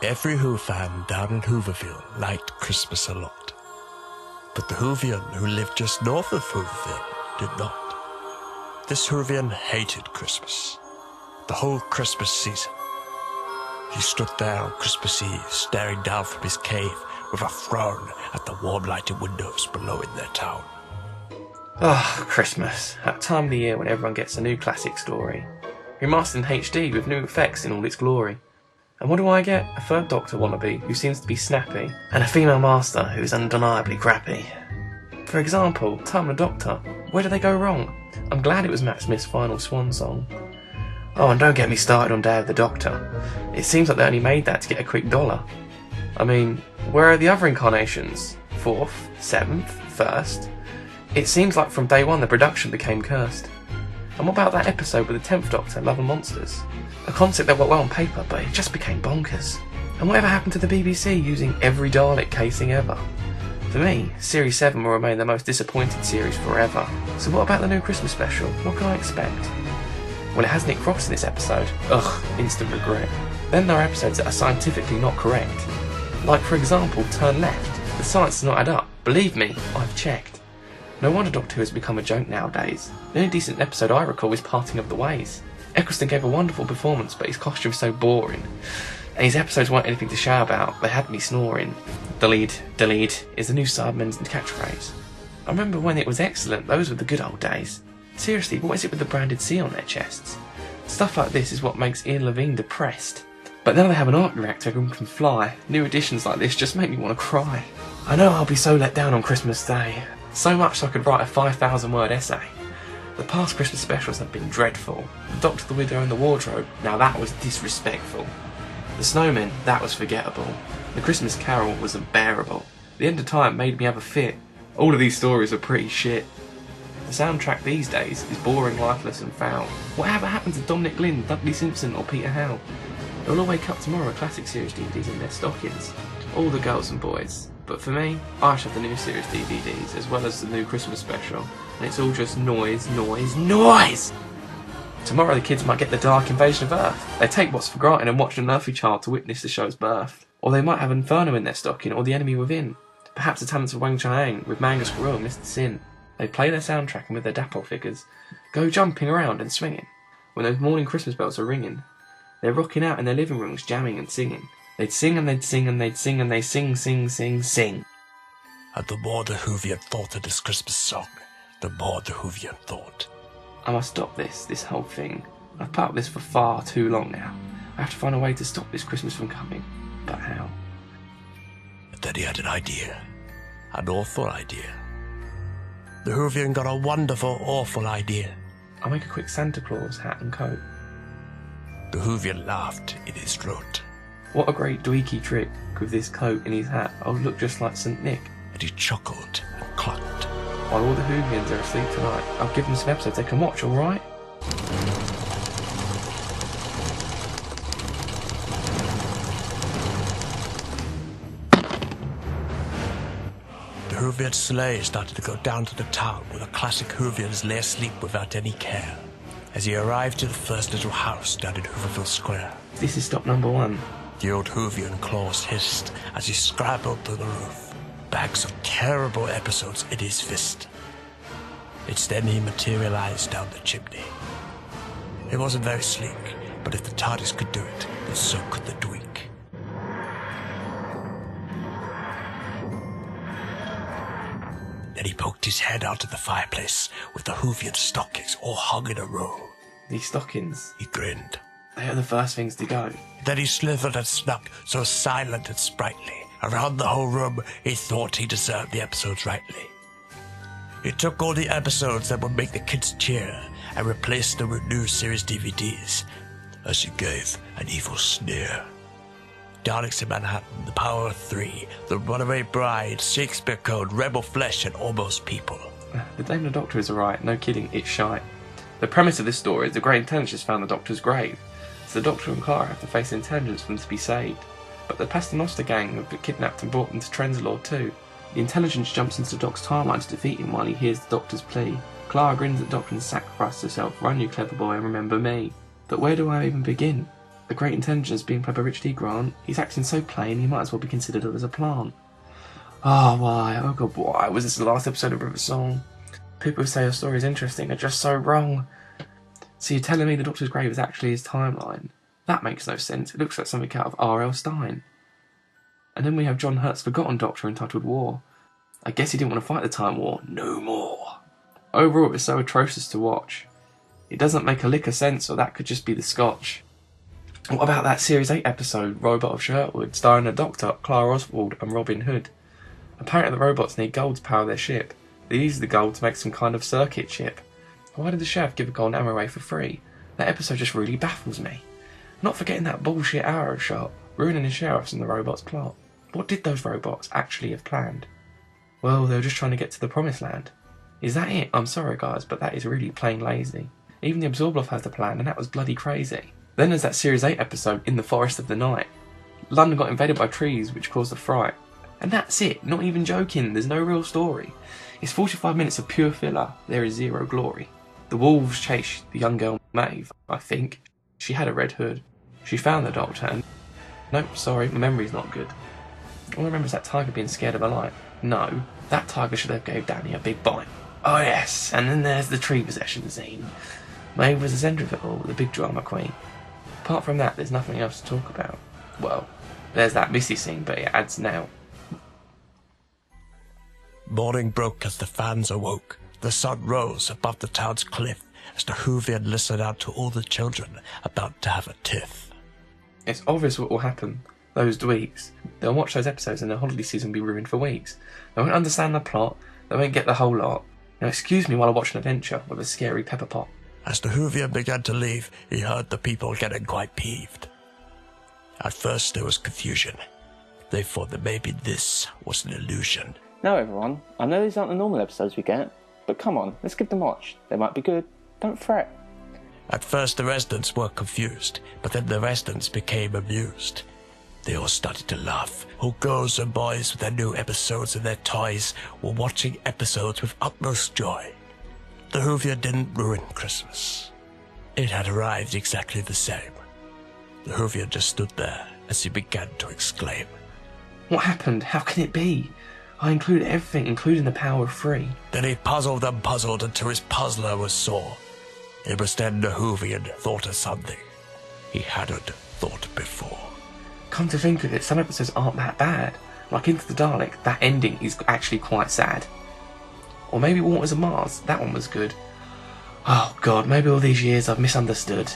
Every Who fan down in Hooverville liked Christmas a lot. But the Whovian who lived just north of Hooverville did not. This Whovian hated Christmas. The whole Christmas season. He stood there on Christmas Eve, staring down from his cave with a frown at the warm lighted windows below in their town. Ah, Christmas. That time of the year when everyone gets a new classic story. Remastered in HD with new effects in all its glory. And what do I get? A third Doctor wannabe who seems to be snappy, and a female master who is undeniably crappy. For example, Time of the Doctor. Where did they go wrong? I'm glad it was Matt Smith's final swan song. Oh, and don't get me started on Day of the Doctor. It seems like they only made that to get a quick dollar. I mean, where are the other incarnations? 4th, 7th, 1st? It seems like from day one the production became cursed. And what about that episode with the 10th Doctor, Love and Monsters? A concept that worked well on paper, but it just became bonkers. And whatever happened to the BBC using every Dalek casing ever? For me, Series 7 will remain the most disappointed series forever. So what about the new Christmas special? What can I expect? Well, it has Nick Frost in this episode. Ugh, instant regret. Then there are episodes that are scientifically not correct. Like, for example, Turn Left. The science does not add up. Believe me, I've checked. No wonder Doctor Who has become a joke nowadays. The only decent episode I recall is Parting of the Ways. Eccleston gave a wonderful performance, but his costume's so boring. And his episodes weren't anything to shout about. They had me snoring. Delete is the new Sidemen's catchphrase. I remember when it was excellent. Those were the good old days. Seriously, what is it with the branded C on their chests? Stuff like this is what makes Ian Levine depressed. But now they have an arc reactor who can fly. New additions like this just make me want to cry. I know I'll be so let down on Christmas Day. So much so I could write a 5,000 word essay. The past Christmas specials have been dreadful. The Doctor, the Widow and the Wardrobe, now that was disrespectful. The Snowmen, that was forgettable. The Christmas Carol was unbearable. The End of Time made me have a fit. All of these stories are pretty shit. The soundtrack these days is boring, lifeless and foul. Whatever happened to Dominic Glynn, Dudley Simpson or Peter Howe? They'll all wake up tomorrow with classic series DVDs in their stockings. All the girls and boys. But for me, I should have the new series DVDs as well as the new Christmas special. And it's all just noise, noise, noise! Tomorrow the kids might get the Dark Invasion of Earth. They take what's for granted and watch an earthly child to witness the show's birth. Or they might have Inferno in their stocking or The Enemy Within. Perhaps the talents of Wang Chiang with Manga Squirrel and Mr. Sin. They play their soundtrack and with their dapple figures go jumping around and swinging. When those morning Christmas bells are ringing, they're rocking out in their living rooms jamming and singing. They'd sing and they'd sing and they'd sing and they sing, sing, sing, sing. And the more the Whovian thought of this Christmas song, the more the Whovian thought. I must stop this whole thing. I've put up with this for far too long now. I have to find a way to stop this Christmas from coming. But how? And then he had an idea. An awful idea. The Whovian got a wonderful, awful idea. I'll make a quick Santa Claus hat and coat. The Whovian laughed in his throat. What a great dweeky trick. With this coat and his hat, I'll look just like St. Nick. And he chuckled and clucked. While all the Whovians are asleep tonight, I'll give them some episodes they can watch, alright? The Whovian sleigh started to go down to the town where the classic Whovians lay asleep without any care. As he arrived to the first little house down in Hooverville Square. This is stop number 1. The old Whovian claws hissed as he scrambled to the roof, bags of terrible episodes in his fist. It's then he materialized down the chimney. It wasn't very sleek, but if the TARDIS could do it, then so could the Dweek. Then he poked his head out of the fireplace with the Whovian stockings all hung in a row. These stockings? He grinned. They are the first things to go. Then he slithered and snuck, so silent and sprightly. Around the whole room, he thought he deserved the episodes rightly. He took all the episodes that would make the kids cheer and replaced them with new series DVDs, as he gave an evil sneer. Daleks in Manhattan, The Power of Three, The Runaway Bride, Shakespeare Code, Rebel Flesh, and Almost People. The Dame and the Doctor is alright, no kidding, it's shite. The premise of this story is the Great Intelligence found the Doctor's grave, so the Doctor and Clara have to face intelligence for them to be saved. But the Paternoster gang have been kidnapped and brought them to Trenzalore too. The Intelligence jumps into Doc's timeline to defeat him while he hears the Doctor's plea. Clara grins at Doctor and sacrifices herself, run you clever boy and remember me. But where do I even begin? The Great Intelligence being played by Richard E. Grant, he's acting so plain he might as well be considered as a plant. Oh, why? Oh god, why was this the last episode of River Song? People who say your story is interesting are just so wrong. So you're telling me the Doctor's grave is actually his timeline? That makes no sense. It looks like something out of R.L. Stein. And then we have John Hurt's forgotten Doctor entitled War. I guess he didn't want to fight the Time War no more. Overall, it's so atrocious to watch. It doesn't make a lick of sense, or that could just be the Scotch. What about that Series 8 episode, Robot of Sherwood, starring the Doctor, Clara Oswald and Robin Hood? Apparently the robots need gold to power their ship. They use the gold to make some kind of circuit chip. Why did the chef give a gold ammo away for free? That episode just really baffles me. Not forgetting that bullshit arrow shot, ruining the sheriffs and the robots' plot. What did those robots actually have planned? Well, they were just trying to get to the promised land. Is that it? I'm sorry guys, but that is really plain lazy. Even the Absorbloff has the plan, and that was bloody crazy. Then there's that Series 8 episode, In the Forest of the Night. London got invaded by trees, which caused a fright. And that's it, not even joking, there's no real story. It's 45 minutes of pure filler, there is zero glory. The wolves chased the young girl Maeve, I think. She had a red hood. She found the Doctor and... Nope, sorry, my memory's not good. All I remember is that tiger being scared of a light. No, that tiger should have gave Danny a big bite. Oh yes, and then there's the tree possession scene. Maeve was the centre of it all, the big drama queen. Apart from that, there's nothing else to talk about. Well, there's that Missy scene, but it adds now. Morning broke as the fans awoke. The sun rose above the town's cliff as the Whovian listened out to all the children about to have a tiff. It's obvious what will happen. Those dweeks. They'll watch those episodes and their holiday season will be ruined for weeks. They won't understand the plot. They won't get the whole lot. Now excuse me while I watch an adventure with a scary pepper pot. As the Whovian began to leave, he heard the people getting quite peeved. At first there was confusion. They thought that maybe this was an illusion. Now everyone, I know these aren't the normal episodes we get, but come on, let's give them a watch. They might be good. Don't fret. At first the residents were confused, but then the residents became amused. They all started to laugh. All girls and boys with their new episodes and their toys were watching episodes with utmost joy. The Whovian didn't ruin Christmas. It had arrived exactly the same. The Whovian just stood there as he began to exclaim. What happened? How can it be? I included everything, including the power of 3. Then he puzzled and puzzled until his puzzler was sore. It was then the Whovian thought of something he hadn't thought before. Come to think of it, some episodes aren't that bad. Like Into the Dalek, that ending is actually quite sad. Or maybe Waters of Mars, that one was good. Oh god, maybe all these years I've misunderstood.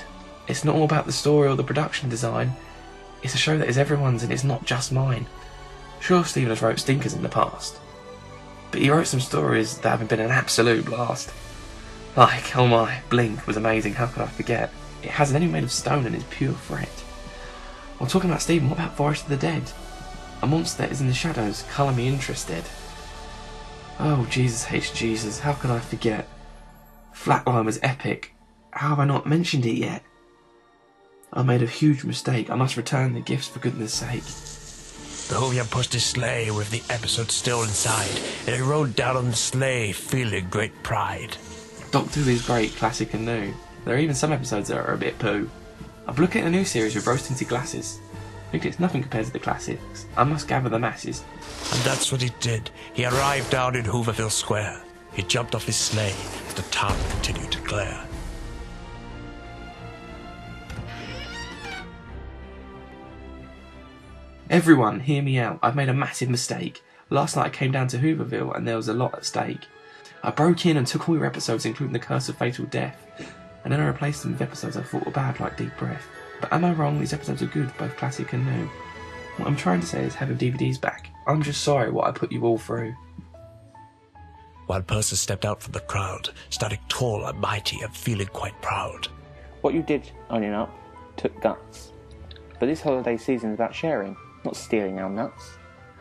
It's not all about the story or the production design. It's a show that is everyone's and it's not just mine. Sure, Stephen has wrote stinkers in the past, but he wrote some stories that haven't been an absolute blast. Like, oh my, Blink was amazing, how could I forget? It has an enemy made of stone and is pure threat. While talking about Stephen, what about Forest of the Dead? A monster that is in the shadows, colour me interested. Oh, Jesus H. Jesus, how could I forget? Flatline was epic. How have I not mentioned it yet? I made a huge mistake. I must return the gifts for goodness sake. The Whovian pushed his sleigh with the episode still inside, and he rode down on the sleigh, feeling great pride. Doctor Who is great, classic and new. There are even some episodes that are a bit poo. I've looked at a new series with rose-tinted glasses. I think it's nothing compared to the classics. I must gather the masses. And that's what he did. He arrived down in Hooverville Square. He jumped off his sleigh as the town continued to glare. Everyone, hear me out. I've made a massive mistake. Last night I came down to Hooverville and there was a lot at stake. I broke in and took all your episodes, including The Curse of Fatal Death, and then I replaced them with episodes I thought were bad, like Deep Breath. But am I wrong? These episodes are good, both classic and new. What I'm trying to say is having DVDs back. I'm just sorry what I put you all through. One person stepped out from the crowd, standing tall and mighty and feeling quite proud. What you did, owning up, took guts. But this holiday season is about sharing, not stealing our nuts.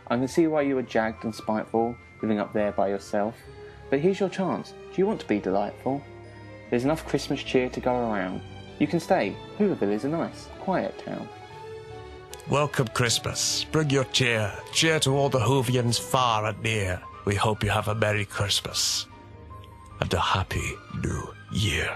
I can see why you were jagged and spiteful, living up there by yourself. But here's your chance. Do you want to be delightful? There's enough Christmas cheer to go around. You can stay. Hooverville is a nice, quiet town. Welcome Christmas. Bring your cheer. Cheer to all the Whovians far and near. We hope you have a Merry Christmas and a Happy New Year.